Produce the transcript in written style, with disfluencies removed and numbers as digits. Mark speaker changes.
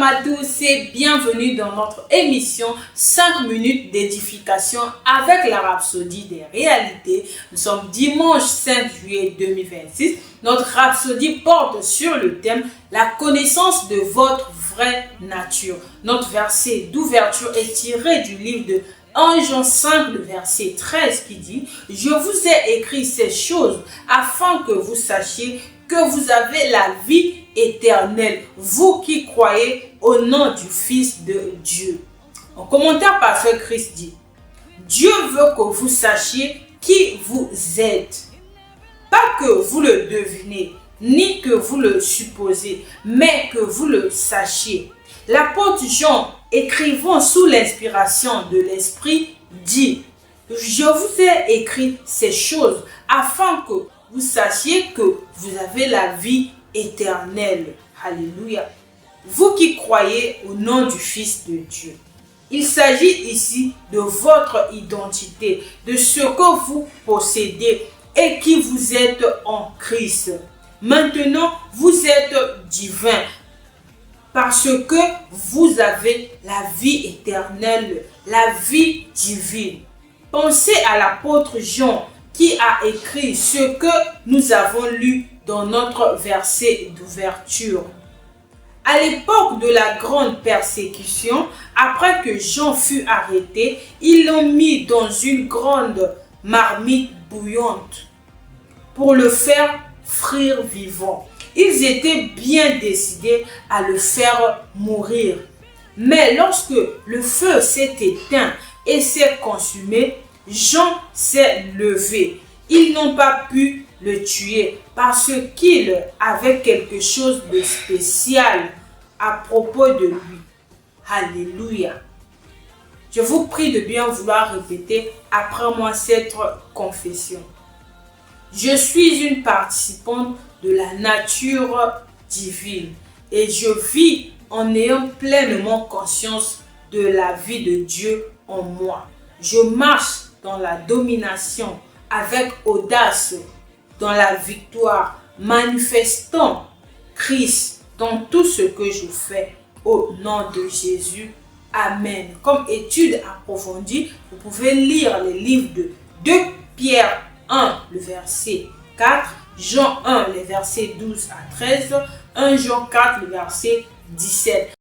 Speaker 1: Shalom à tous et bienvenue dans notre émission 5 minutes d'édification avec la Rhapsodie des réalités. Nous sommes dimanche 5 juillet 2026. Notre Rhapsodie porte sur le thème la connaissance de votre vraie nature. Notre verset d'ouverture est tiré du livre de 1 Jean 5, le verset 13 qui dit « Je vous ai écrit ces choses afin que vous sachiez que vous avez la vie éternelle, vous qui croyez au nom du Fils de Dieu. » En commentaire, Pasteur Christ dit « Dieu veut que vous sachiez qui vous êtes. Pas que vous le devinez, ni que vous le supposez, mais que vous le sachiez. » L'apôtre Jean, écrivant sous l'inspiration de l'Esprit, dit « Je vous ai écrit ces choses afin que vous sachiez que vous avez la vie éternelle. » Alléluia. Vous qui croyez au nom du Fils de Dieu. Il s'agit ici de votre identité, de ce que vous possédez et qui vous êtes en Christ. Maintenant, vous êtes divin parce que vous avez la vie éternelle, la vie divine. Pensez à l'apôtre Jean qui a écrit ce que nous avons lu dans notre verset d'ouverture. À l'époque de la grande persécution, après que Jean fut arrêté, ils l'ont mis dans une grande marmite bouillante pour le faire frire vivant. Ils étaient bien décidés à le faire mourir. Mais lorsque le feu s'est éteint et s'est consumé, Jean s'est levé. Ils n'ont pas pu le tuer parce qu'il avait quelque chose de spécial à propos de lui. Alléluia. Je vous prie de bien vouloir répéter après moi cette confession. Je suis une participante de la nature divine et je vis en ayant pleinement conscience de la vie de Dieu en moi. Je marche dans la domination avec audace, dans la victoire, manifestant Christ dans tout ce que je fais au nom de Jésus. Amen. Comme étude approfondie, vous pouvez lire les livres de 2 Pierre 1, le verset 4, Jean 1, les versets 12 à 13, 1 Jean 4, le verset 17.